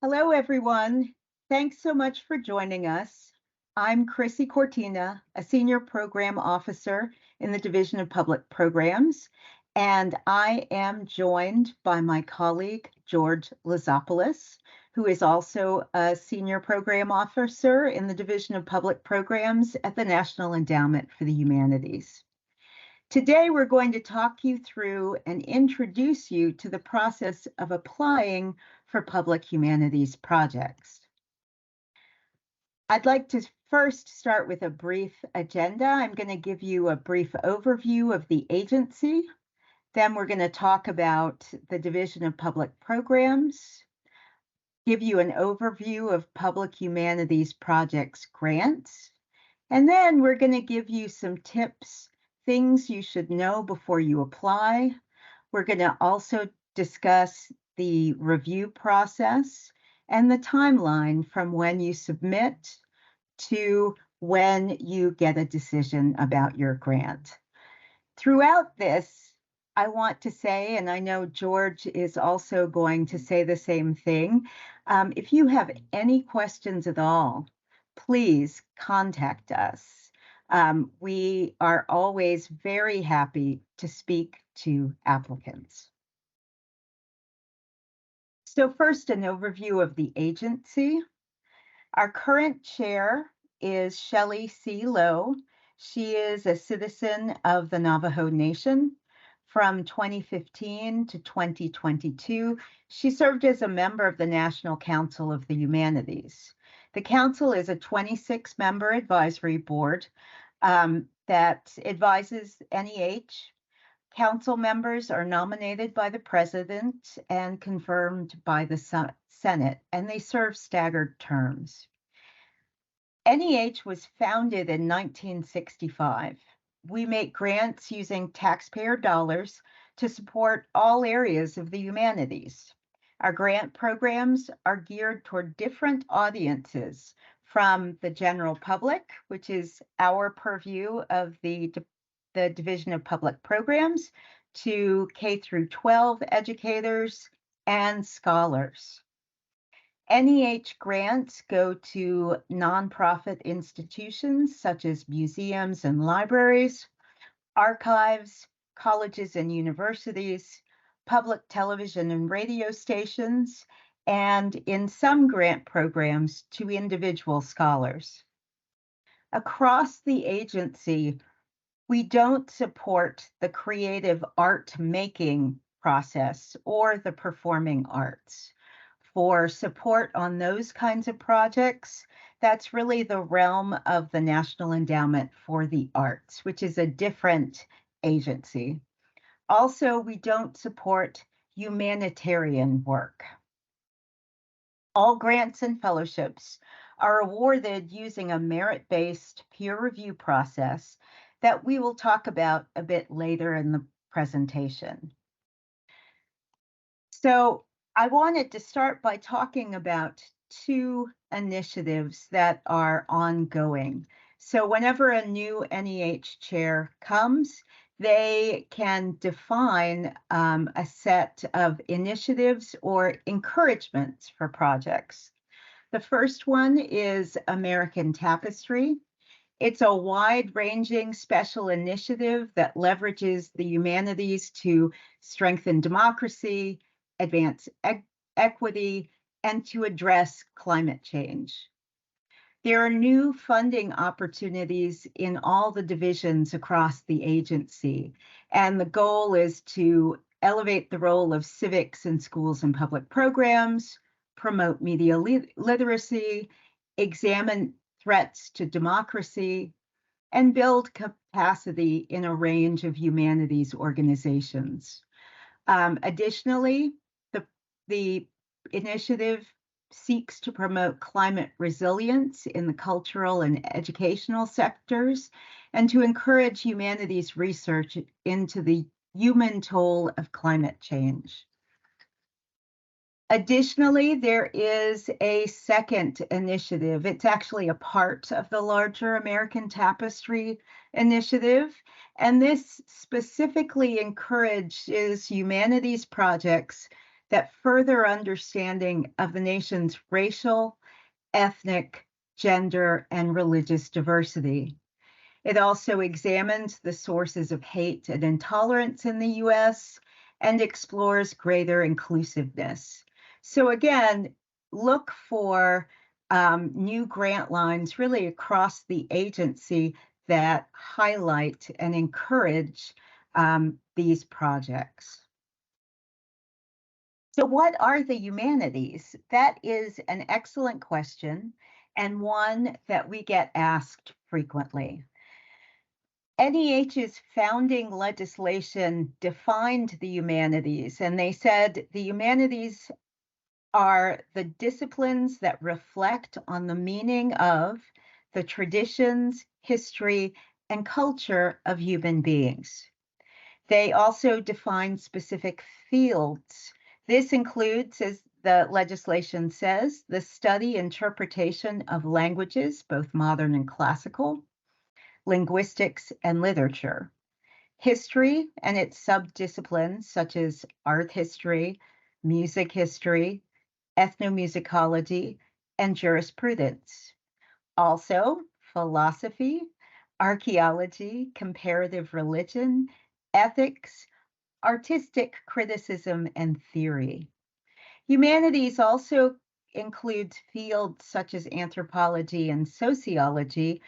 Hello, everyone. Thanks so much for joining us. I'm Chrissy Cortina, a Senior Program Officer in the Division of Public Programs, and I am joined by my colleague, George Lazopoulos, who is also a Senior Program Officer in the Division of Public Programs at the National Endowment for the Humanities. Today, we're going to talk you through and introduce you to the process of applying for public humanities projects. I'd like to first start with a brief agenda. I'm going to give you a brief overview of the agency. Then we're going to talk about the Division of Public Programs, give you an overview of public humanities projects grants, and then we're going to give you some tips, things you should know before you apply. We're going to also discuss the review process and the timeline from when you submit to when you get a decision about your grant. Throughout this, I want to say, and I know George is also going to say the same thing, if you have any questions at all, please contact us. We are always very happy to speak to applicants. So first, an overview of the agency. Our current chair is Shelley C. Lowe. She is a citizen of the Navajo Nation. From 2015 to 2022, she served as a member of the National Council of the Humanities. The council is a 26-member advisory board that advises NEH. Council members are nominated by the president and confirmed by the Senate, and they serve staggered terms. NEH was founded in 1965. We make grants using taxpayer dollars to support all areas of the humanities. Our grant programs are geared toward different audiences, from the general public, which is our purview of the Division of Public Programs, to K through 12 educators and scholars. NEH grants go to nonprofit institutions such as museums and libraries, archives, colleges and universities, public television and radio stations, and in some grant programs to individual scholars. Across the agency, we don't support the creative art making process or the performing arts. For support on those kinds of projects, that's really the realm of the National Endowment for the Arts, which is a different agency. Also, we don't support humanitarian work. All grants and fellowships are awarded using a merit-based peer review process that we will talk about a bit later in the presentation. So I wanted to start by talking about two initiatives that are ongoing. So whenever a new NEH chair comes, they can define a set of initiatives or encouragements for projects. The first one is American Tapestry. It's a wide-ranging special initiative that leverages the humanities to strengthen democracy, advance equity, and to address climate change. There are new funding opportunities in all the divisions across the agency, and the goal is to elevate the role of civics in schools and public programs, promote media literacy, examine threats to democracy, and build capacity in a range of humanities organizations. Additionally, the initiative seeks to promote climate resilience in the cultural and educational sectors and to encourage humanities research into the human toll of climate change. Additionally, there is a second initiative. It's actually a part of the larger American Tapestry initiative, and this specifically encourages humanities projects that further understanding of the nation's racial, ethnic, gender, and religious diversity. It also examines the sources of hate and intolerance in the US and explores greater inclusiveness. So, again, look for new grant lines really across the agency that highlight and encourage these projects. So, what are the humanities? That is an excellent question and one that we get asked frequently. NEH's founding legislation defined the humanities, and they said the humanities are the disciplines that reflect on the meaning of the traditions, history, and culture of human beings. They also define specific fields. This includes, as the legislation says, the study, interpretation of languages, both modern and classical, linguistics, and literature, history and its subdisciplines such as art history, music history, ethnomusicology, and jurisprudence. Also, philosophy, archaeology, comparative religion, ethics, artistic criticism, and theory. Humanities also includes fields such as anthropology and sociology,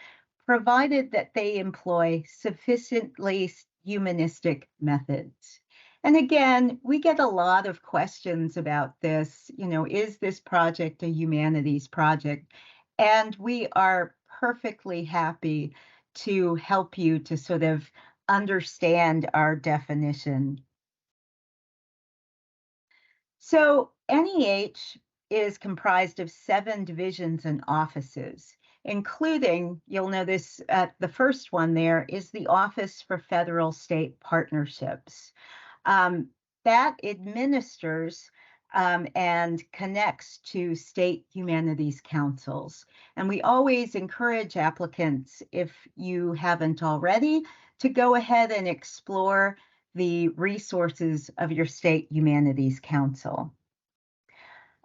provided that they employ sufficiently humanistic methods. And again, we get a lot of questions about this. Is this project a humanities project? And we are perfectly happy to help you to sort of understand our definition. So NEH is comprised of 7 divisions and offices, including, you'll notice the first one there is the Office for Federal State Partnerships. That administers and connects to state humanities councils. And we always encourage applicants, if you haven't already, to go ahead and explore the resources of your state humanities council.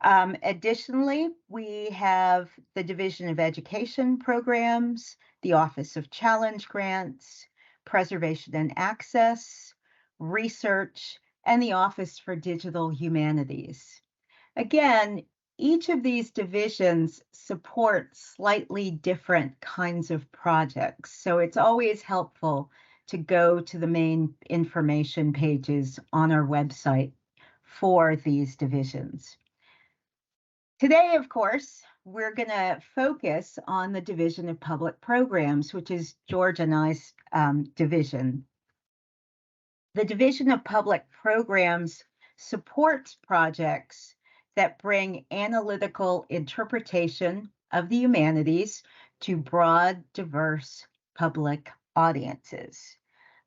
Additionally, we have the Division of Education Programs, the Office of Challenge Grants, Preservation and Access, Research, and the Office for Digital Humanities. Again, each of these divisions supports slightly different kinds of projects, so it's always helpful to go to the main information pages on our website for these divisions. Today, of course, we're going to focus on the Division of Public Programs, which is George and I's division. The Division of Public Programs supports projects that bring analytical interpretation of the humanities to broad, diverse public audiences.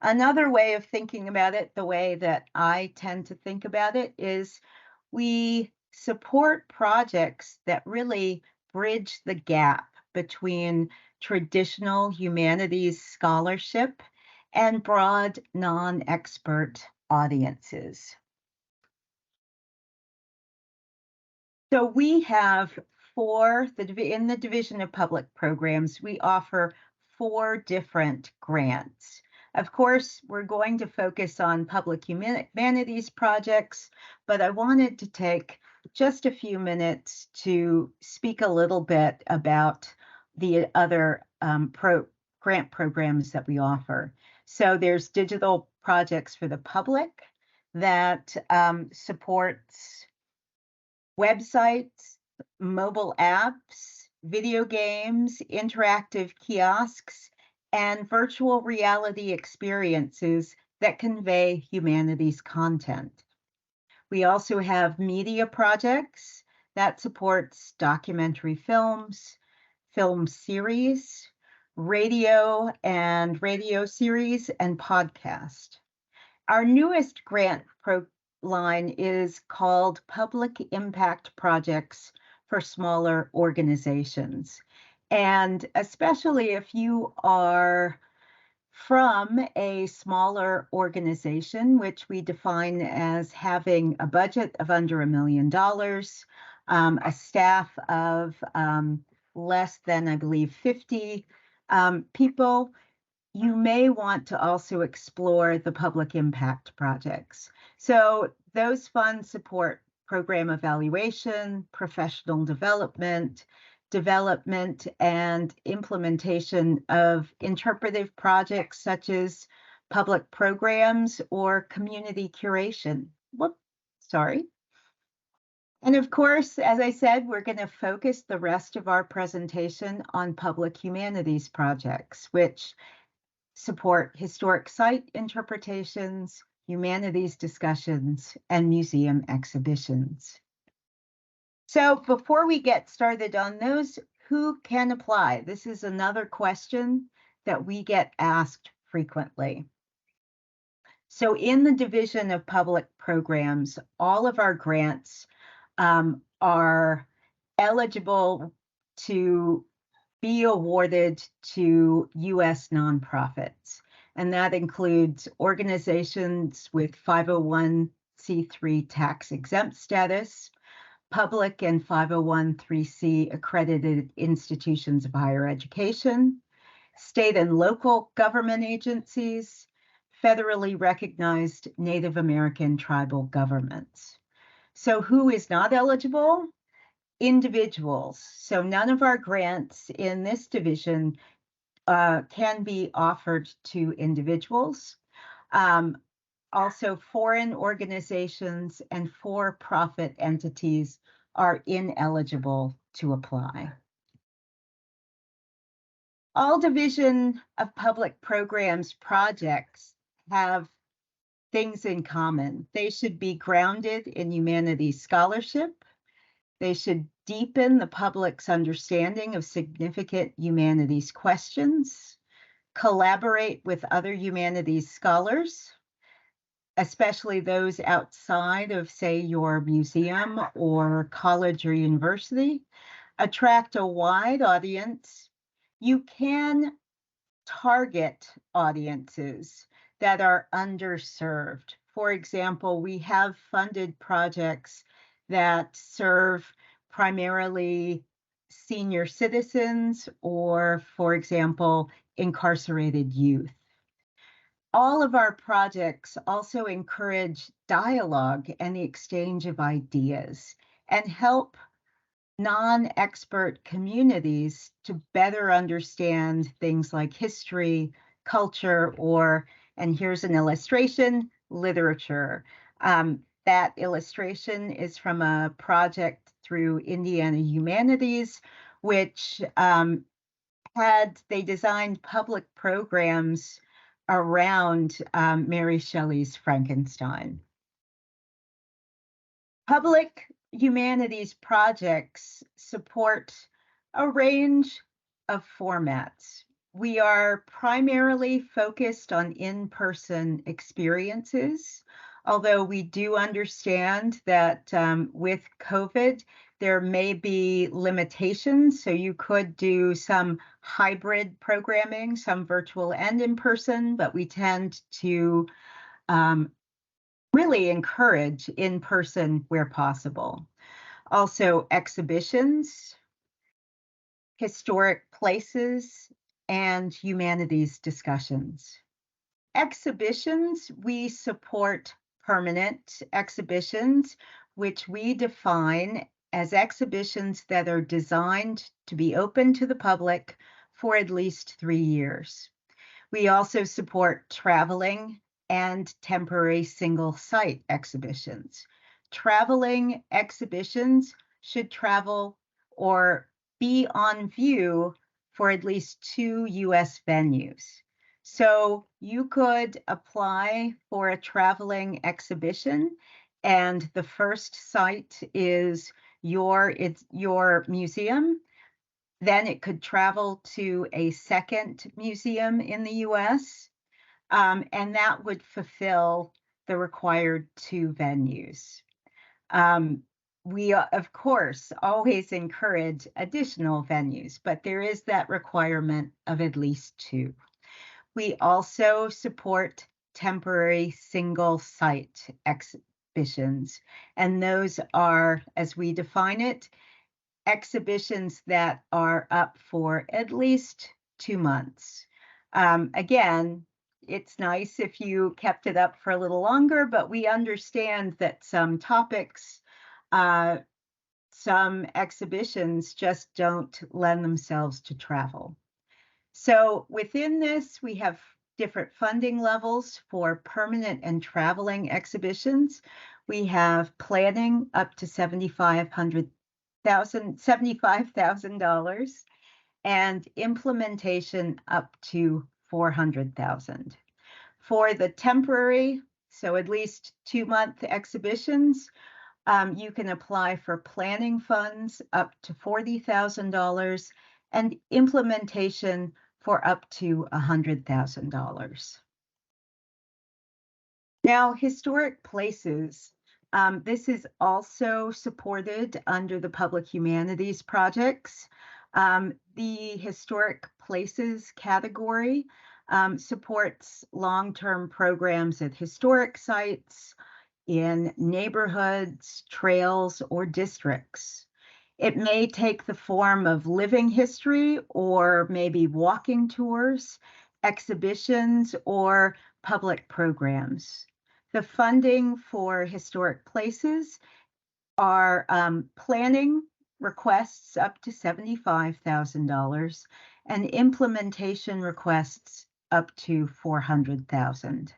Another way of thinking about it, the way that I tend to think about it, is we support projects that really bridge the gap between traditional humanities scholarship and broad non-expert audiences. So we have in the Division of Public Programs, we offer 4 different grants. Of course, we're going to focus on public humanities projects, but I wanted to take just a few minutes to speak a little bit about the other grant programs that we offer. So there's digital projects for the public that supports websites, mobile apps, video games, interactive kiosks, and virtual reality experiences that convey humanities content. We also have media projects that supports documentary films, film series, radio series, and podcast. Our newest grant line is called Public Impact Projects for Smaller Organizations. And especially if you are from a smaller organization, which we define as having a budget of under $1 million, a staff of less than, I believe, 50 people. You may want to also explore the public impact projects. So those funds support program evaluation, professional development, and implementation of interpretive projects such as public programs or community curation. Whoop, sorry. And of course, as I said, we're going to focus the rest of our presentation on public humanities projects, which support historic site interpretations, humanities discussions, and museum exhibitions. So before we get started on those, who can apply? This is another question that we get asked frequently. So in the Division of Public Programs, all of our grants are eligible to be awarded to U.S. nonprofits. And that includes organizations with 501c3 tax exempt status, public and 501(c)(3) accredited institutions of higher education, state and local government agencies, federally recognized Native American tribal governments. So who is not eligible? Individuals. So none of our grants in this division can be offered to individuals. Also, foreign organizations and for-profit entities are ineligible to apply. All Division of Public Programs projects have things in common. They should be grounded in humanities scholarship. They should deepen the public's understanding of significant humanities questions, collaborate with other humanities scholars, especially those outside of, say, your museum or college or university, attract a wide audience. You can target audiences that are underserved. For example, we have funded projects that serve primarily senior citizens or, for example, incarcerated youth. All of our projects also encourage dialogue and the exchange of ideas and help non-expert communities to better understand things like history, culture, or, and here's an illustration, literature. That illustration is from a project through Indiana Humanities, which they designed public programs around Mary Shelley's Frankenstein. Public humanities projects support a range of formats. We are primarily focused on in-person experiences, although we do understand that with COVID, there may be limitations. So you could do some hybrid programming, some virtual and in person, but we tend to really encourage in person where possible. Also, exhibitions, historic places, and humanities discussions. Exhibitions, we support permanent exhibitions, which we define as exhibitions that are designed to be open to the public for at least 3 years. We also support traveling and temporary single site exhibitions. Traveling exhibitions should travel or be on view for at least 2 US venues. So you could apply for a traveling exhibition, and the first site is your museum. Then it could travel to a second museum in the US, and that would fulfill the required 2 venues. We, of course, always encourage additional venues, but there is that requirement of at least 2. We also support temporary single site exhibitions, and those are, as we define it, exhibitions that are up for at least 2 months. Again, it's nice if you kept it up for a little longer, but we understand that some topics, some exhibitions just don't lend themselves to travel. So within this, we have different funding levels for permanent and traveling exhibitions. We have planning up to $75,000 and implementation up to $400,000. For the temporary, so at least 2-month exhibitions, you can apply for planning funds up to $40,000 and implementation for up to $100,000. Now, historic places. This is also supported under the Public Humanities projects. The historic places category supports long-term programs at historic sites, in neighborhoods, trails, or districts. It may take the form of living history or maybe walking tours, exhibitions, or public programs. The funding for historic places are planning requests up to $75,000 and implementation requests up to $400,000.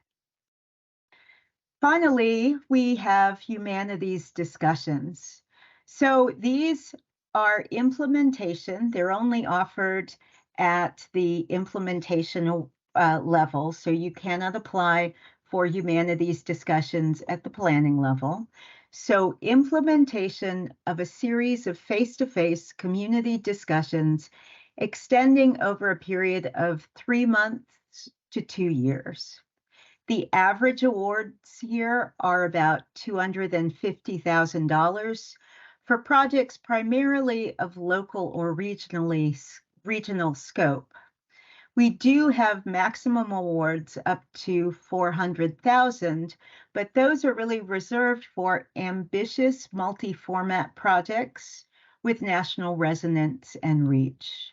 Finally, we have humanities discussions. So these are implementation. They're only offered at the implementation level, so you cannot apply for humanities discussions at the planning level. So implementation of a series of face-to-face community discussions extending over a period of 3 months to 2 years. The average awards here are about $250,000 for projects primarily of local or regional scope. We do have maximum awards up to $400,000, but those are really reserved for ambitious multi-format projects with national resonance and reach.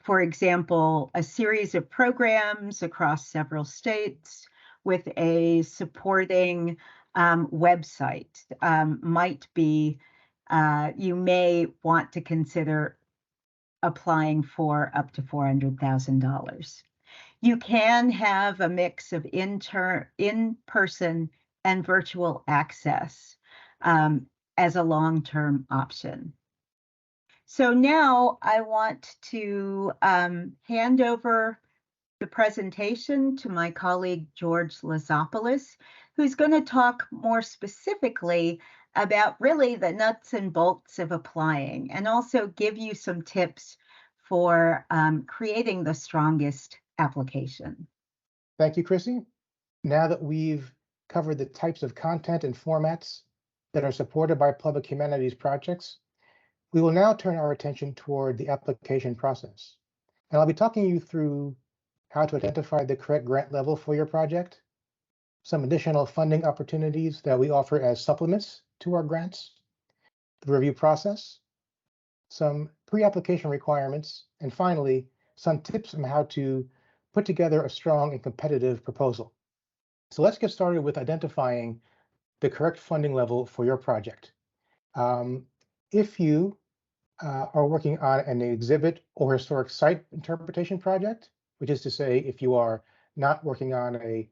For example, a series of programs across several states with a supporting website might be, you may want to consider applying for up to $400,000. You can have a mix of in-person and virtual access as a long-term option. So now I want to hand over the presentation to my colleague, George Lazopoulos, who's going to talk more specifically about really the nuts and bolts of applying and also give you some tips for creating the strongest application. Thank you, Chrissy. Now that we've covered the types of content and formats that are supported by public humanities projects, we will now turn our attention toward the application process. And I'll be talking you through how to identify the correct grant level for your project, some additional funding opportunities that we offer as supplements to our grants, the review process, some pre-application requirements, and finally, some tips on how to put together a strong and competitive proposal. So let's get started with identifying the correct funding level for your project. If you are working on an exhibit or historic site interpretation project, which is to say, if you are not working on a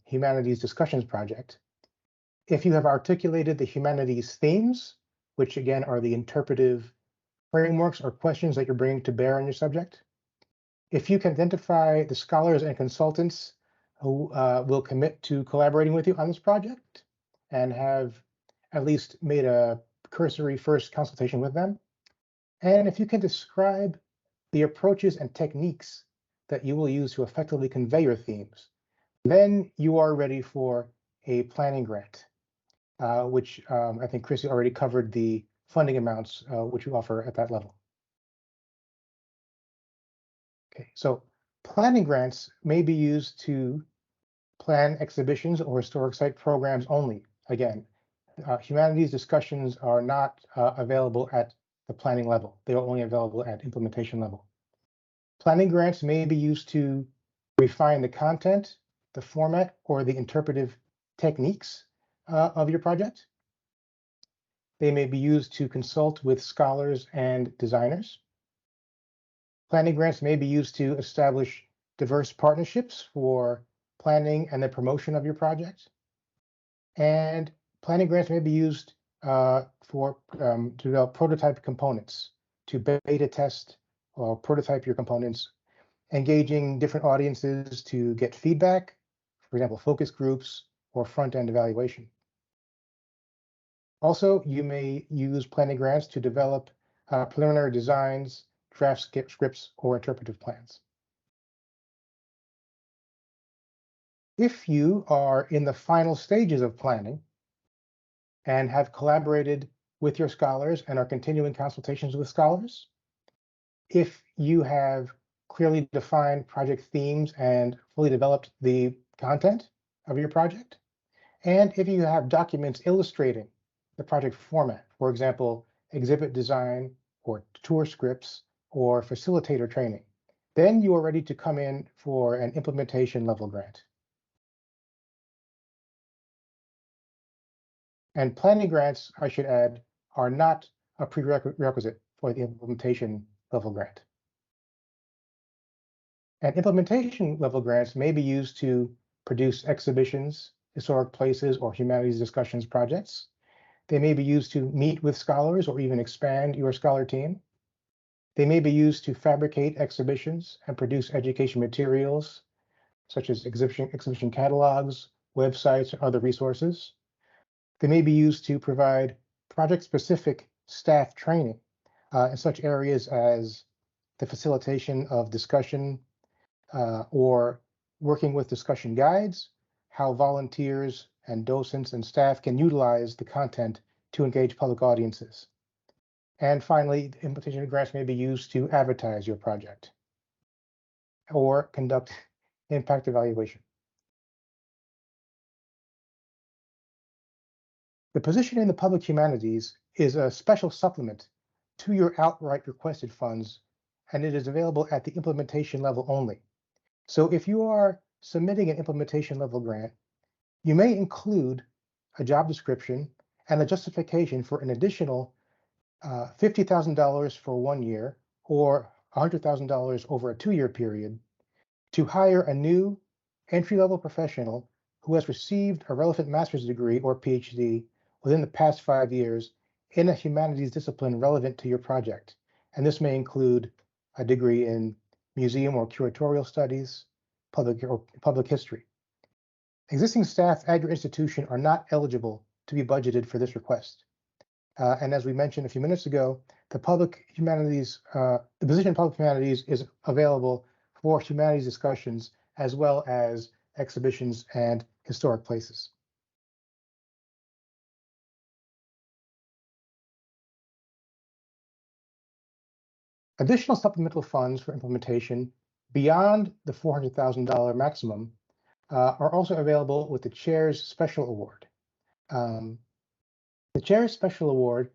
humanities discussions project, if you have articulated the humanities themes, which again are the interpretive frameworks or questions that you're bringing to bear on your subject, if you can identify the scholars and consultants who will commit to collaborating with you on this project and have at least made a cursory first consultation with them, and if you can describe the approaches and techniques that you will use to effectively convey your themes, then you are ready for a planning grant, which I think Chrissy already covered the funding amounts which we offer at that level. Okay, so Planning grants may be used to plan exhibitions or historic site programs only. Again, humanities discussions are not available at the planning level. They are only available at implementation level. Planning grants may be used to refine the content, the format, or the interpretive techniques of your project. They may be used to consult with scholars and designers. Planning grants may be used to establish diverse partnerships for planning and the promotion of your project. And planning grants may be used to develop prototype components, to beta test or prototype your components, engaging different audiences to get feedback, for example, focus groups or front-end evaluation. Also, you may use planning grants to develop preliminary designs, draft scripts, or interpretive plans. If you are in the final stages of planning and have collaborated with your scholars and are continuing consultations with scholars, if you have clearly defined project themes and fully developed the content of your project, and if you have documents illustrating the project format, for example, exhibit design or tour scripts or facilitator training, then you are ready to come in for an implementation level grant. And planning grants, I should add, are not a prerequisite for the implementation level grant. And implementation level grants may be used to produce exhibitions, historic places, or humanities discussions projects. They may be used to meet with scholars or even expand your scholar team. They may be used to fabricate exhibitions and produce education materials, such as exhibition catalogs, websites, or other resources. They may be used to provide project-specific staff training in such areas as the facilitation of discussion or working with discussion guides, how volunteers and docents and staff can utilize the content to engage public audiences. And finally, the implementation grants may be used to advertise your project or conduct impact evaluation. The position in the public humanities is a special supplement to your outright requested funds, and it is available at the implementation level only. So if you are submitting an implementation level grant, you may include a job description and a justification for an additional $50,000 for 1 year or $100,000 over a 2-year period to hire a new entry-level professional who has received a relevant master's degree or PhD within the past 5 years in a humanities discipline relevant to your project. And this may include a degree in museum or curatorial studies, public history. Existing staff at your institution are not eligible to be budgeted for this request. And as we mentioned a few minutes ago, the position in public humanities is available for humanities discussions as well as exhibitions and historic places. Additional supplemental funds for implementation beyond the $400,000 maximum are also available with the Chair's Special Award. The Chair's Special Award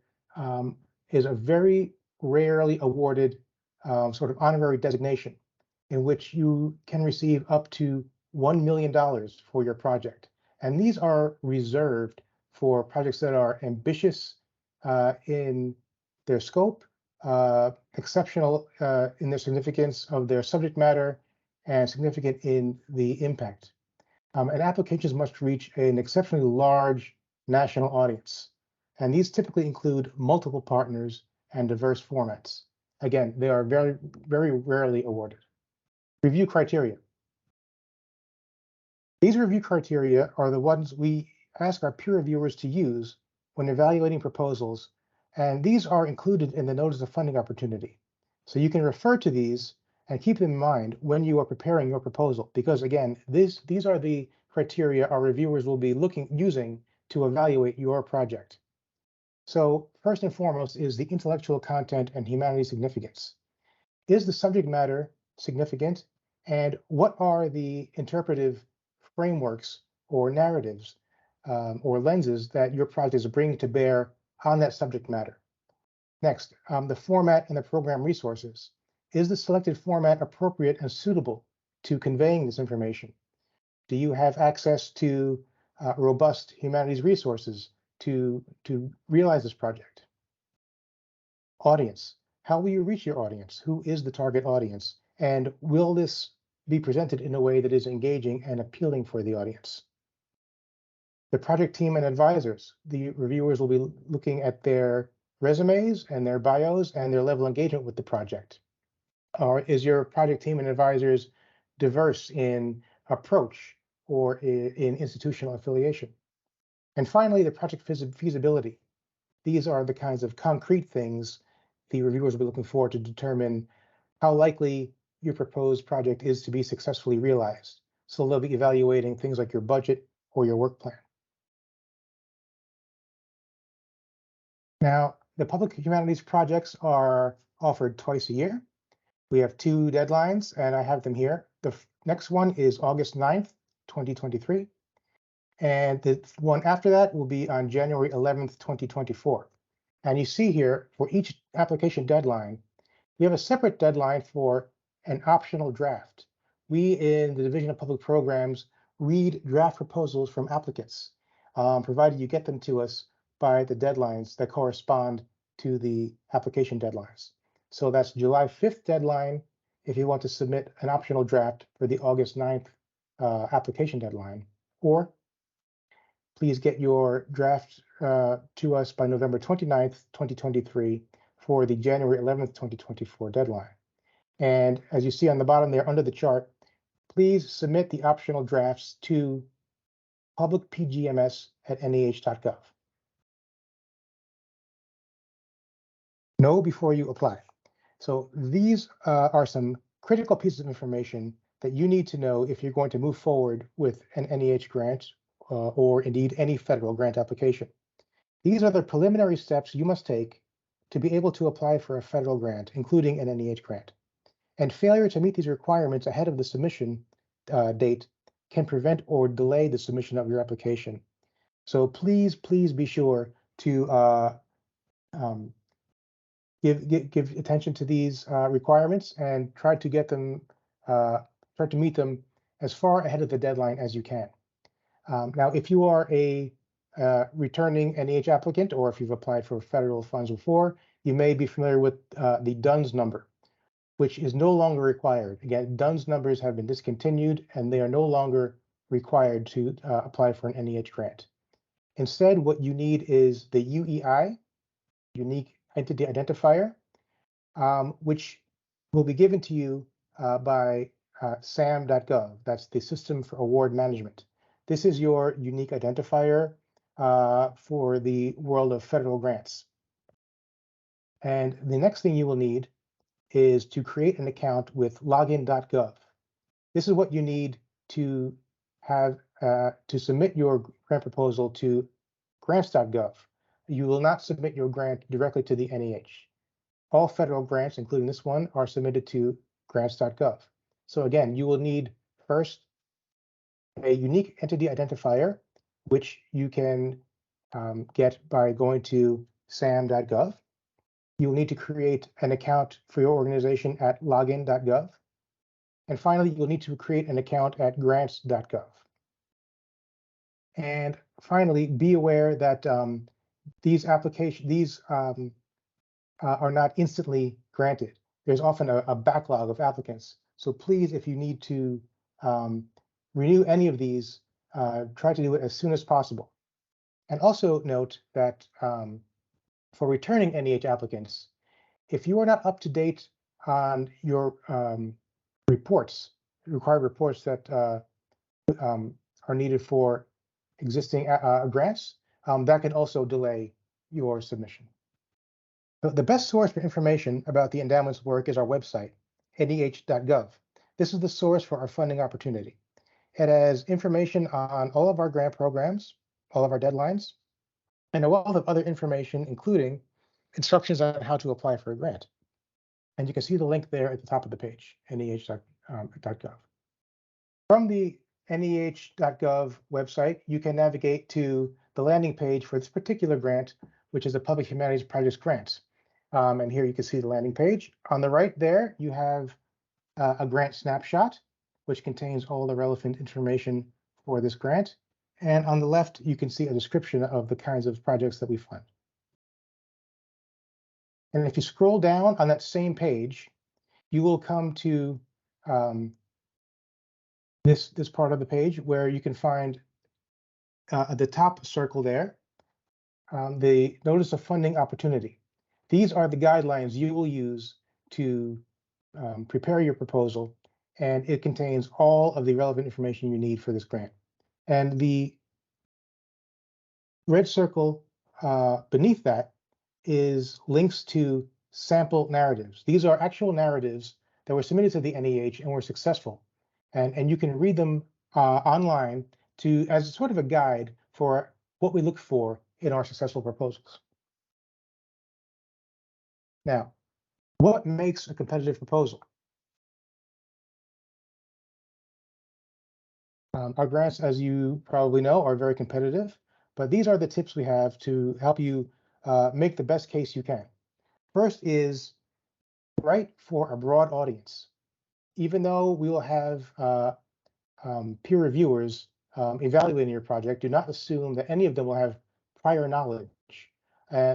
is a very rarely awarded sort of honorary designation in which you can receive up to $1 million for your project. And these are reserved for projects that are ambitious in their scope, exceptional in their significance of their subject matter, and significant in the impact. And applications must reach an exceptionally large national audience. And these typically include multiple partners and diverse formats. Again, they are very, very rarely awarded. Review criteria. These review criteria are the ones we ask our peer reviewers to use when evaluating proposals, and these are included in the notice of funding opportunity. So you can refer to these and keep them in mind when you are preparing your proposal, because again, these are the criteria our reviewers will be using to evaluate your project. So first and foremost is the intellectual content and humanities significance. Is the subject matter significant And what are the interpretive frameworks or narratives or lenses that your project is bringing to bear on that subject matter? Next, the format and the program resources. Is the selected format appropriate and suitable to conveying this information? Do you have access to robust humanities resources to realize this project? Audience. How will you reach your audience? Who is the target audience? And will this be presented in a way that is engaging and appealing for the audience? The project team and advisors. The reviewers will be looking at their resumes and their bios and their level of engagement with the project. Or is your project team and advisors diverse in approach or in institutional affiliation? And finally, the project feasibility. These are the kinds of concrete things the reviewers will be looking for to determine how likely your proposed project is to be successfully realized. So they'll be evaluating things like your budget or your work plan. Now, the public humanities projects are offered twice a year. We have two deadlines, and I have them here. The next one is August 9th, 2023. And the one after that will be on January 11th, 2024. And you see here, for each application deadline, we have a separate deadline for an optional draft. We in the Division of Public Programs read draft proposals from applicants, provided you get them to us by the deadlines that correspond to the application deadlines. So that's July 5th deadline if you want to submit an optional draft for the August 9th application deadline, or please get your draft to us by November 29th, 2023 for the January 11th, 2024 deadline. And as you see on the bottom there under the chart, please submit the optional drafts to publicpgms@neh.gov. Know before you apply. So these are some critical pieces of information that you need to know if you're going to move forward with an NEH grant or indeed any federal grant application. These are the preliminary steps you must take to be able to apply for a federal grant, including an NEH grant. And failure to meet these requirements ahead of the submission date can prevent or delay the submission of your application. So please be sure to give attention to these requirements and try to get them, try to meet them as far ahead of the deadline as you can. Now, if you are a returning NEH applicant, or if you've applied for federal funds before, you may be familiar with the DUNS number, which is no longer required. Again, DUNS numbers have been discontinued and they are no longer required to apply for an NEH grant. Instead, what you need is the UEI, Unique Entity Identifier, which will be given to you by sam.gov. That's the System for Award Management. This is your unique identifier for the world of federal grants. And the next thing you will need is to create an account with login.gov. This is what you need to have to submit your grant proposal to grants.gov. You will not submit your grant directly to the NEH. All federal grants, including this one, are submitted to grants.gov. So again, you will need first a unique entity identifier, which you can get by going to sam.gov. You will need to create an account for your organization at login.gov. And finally, you'll need to create an account at grants.gov. And finally, be aware that these applications, are not instantly granted. There's often a backlog of applicants. So please, if you need to renew any of these, try to do it as soon as possible. And also note that for returning NEH applicants, if you are not up to date on your reports, required reports that are needed for existing grants, that can also delay your submission. The best source for information about the endowment's work is our website, neh.gov. This is the source for our funding opportunity. It has information on all of our grant programs, all of our deadlines, and a wealth of other information, including instructions on how to apply for a grant. And you can see the link there at the top of the page, neh.gov. From the NEH.gov website, you can navigate to the landing page for this particular grant, which is the Public Humanities Projects Grants. And here you can see the landing page. On the right there, you have a grant snapshot, which contains all the relevant information for this grant. And on the left, you can see a description of the kinds of projects that we fund. And if you scroll down on that same page, you will come to this part of the page where you can find at the top circle there, the notice of funding opportunity. These are the guidelines you will use to prepare your proposal, and it contains all of the relevant information you need for this grant. And the red circle beneath that is links to sample narratives. These are actual narratives that were submitted to the NEH and were successful. And you can read them online as sort of a guide for what we look for in our successful proposals. Now, what makes a competitive proposal? Our grants, as you probably know, are very competitive, but these are the tips we have to help you make the best case you can. First is write for a broad audience. Even though we will have peer reviewers evaluating your project, do not assume that any of them will have prior knowledge.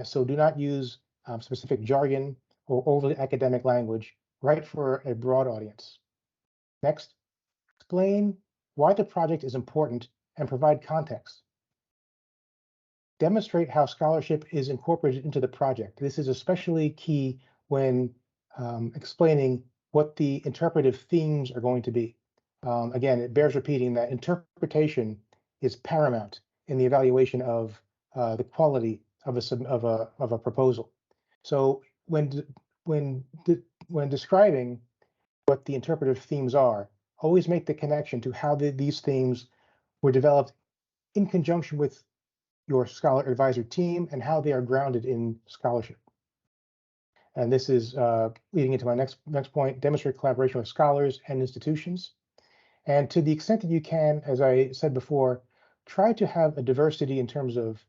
So do not use specific jargon or overly academic language. Write for a broad audience. Next, explain why the project is important and provide context. Demonstrate how scholarship is incorporated into the project. This is especially key when explaining what the interpretive themes are going to be. Again, it bears repeating that interpretation is paramount in the evaluation of the quality of a proposal. So when describing what the interpretive themes are, always make the connection to how these themes were developed in conjunction with your scholar advisor team and how they are grounded in scholarship. And this is leading into my next point: demonstrate collaboration with scholars and institutions. And to the extent that you can, as I said before, try to have a diversity in terms of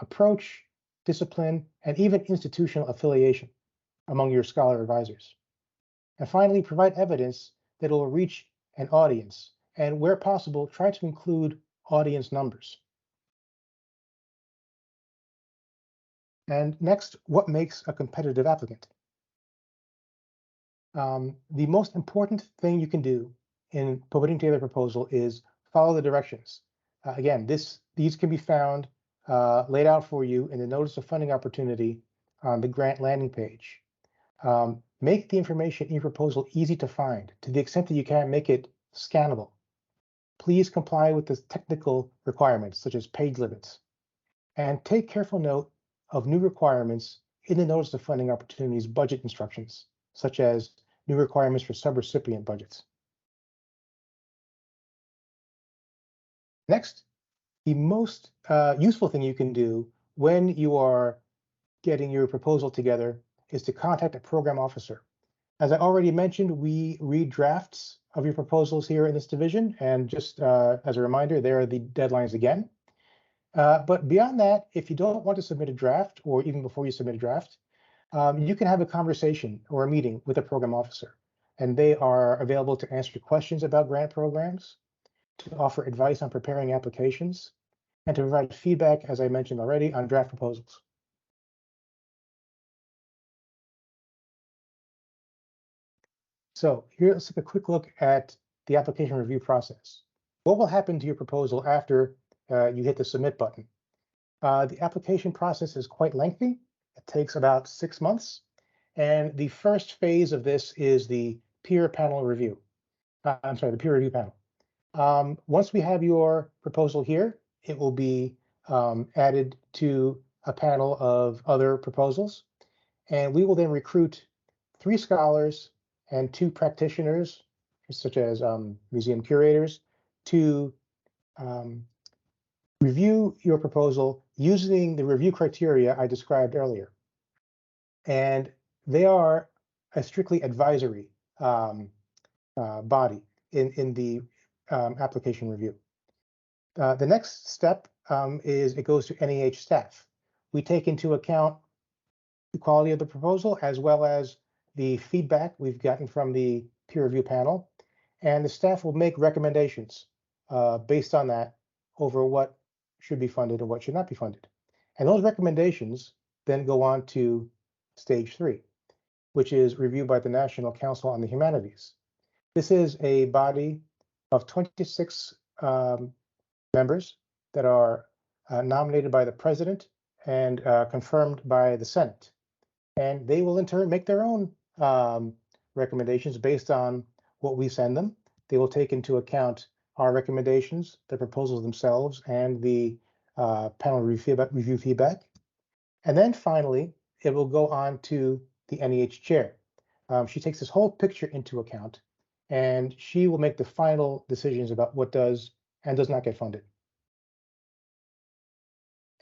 approach, discipline, and even institutional affiliation among your scholar advisors. And finally, provide evidence that will reach an audience. And where possible, try to include audience numbers. And next, what makes a competitive applicant? The most important thing you can do in putting together a proposal is follow the directions. Again, these can be found laid out for you in the notice of funding opportunity on the grant landing page. Make the information in your proposal easy to find to the extent that you can make it scannable. Please comply with the technical requirements such as page limits, and take careful note of new requirements in the notice of funding opportunities budget instructions, such as new requirements for subrecipient budgets. Next, the most useful thing you can do when you are getting your proposal together is to contact a program officer. As I already mentioned, we read drafts of your proposals here in this division, and just as a reminder, there are the deadlines again. But beyond that, if you don't want to submit a draft, or even before you submit a draft, you can have a conversation or a meeting with a program officer, and they are available to answer your questions about grant programs, to offer advice on preparing applications, and to provide feedback, as I mentioned already, on draft proposals. So here, let's take a quick look at the application review process. What will happen to your proposal after you hit the submit button? The application process is quite lengthy. It takes about 6 months. And the first phase of this is the peer panel review. The peer review panel. Once we have your proposal here, it will be added to a panel of other proposals. And we will then recruit 3 scholars and 2 practitioners, such as museum curators, to review your proposal using the review criteria I described earlier. And they are a strictly advisory body in the application review. The next step is it goes to NEH staff. We take into account the quality of the proposal as well as the feedback we've gotten from the peer review panel, and the staff will make recommendations based on that over what should be funded and what should not be funded. And those recommendations then go on to stage 3, which is reviewed by the National Council on the Humanities. This is a body of 26 members that are nominated by the president and confirmed by the Senate. And they will in turn make their own recommendations based on what we send them. They will take into account our recommendations, the proposals themselves, and the panel review feedback. And then finally, it will go on to the NEH chair. She takes this whole picture into account, and she will make the final decisions about what does and does not get funded.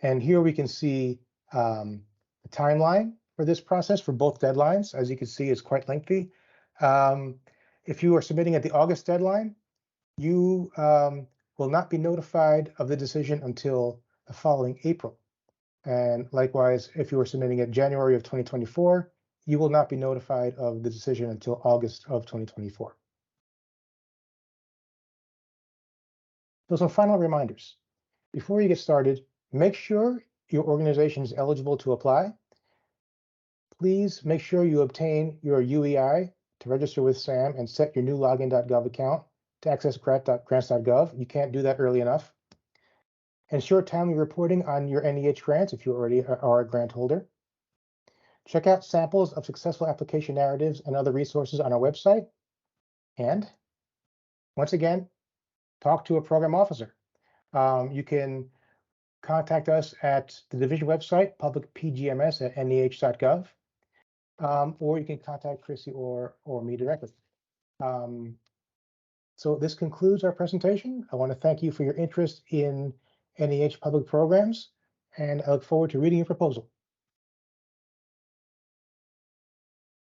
And here we can see the timeline for this process for both deadlines. As you can see, it's quite lengthy. If you are submitting at the August deadline, you will not be notified of the decision until the following April. And likewise, if you are submitting at January of 2024, you will not be notified of the decision until August of 2024. So some final reminders. Before you get started, make sure your organization is eligible to apply. Please make sure you obtain your UEI to register with SAM and set your new login.gov account to access grants.gov. You can't do that early enough. Ensure timely reporting on your NEH grants if you already are a grant holder. Check out samples of successful application narratives and other resources on our website. And once again, talk to a program officer. You can contact us at the division website, publicpgms@neh.gov, or you can contact Chrissy or me directly. So this concludes our presentation. I want to thank you for your interest in NEH public programs, and I look forward to reading your proposal.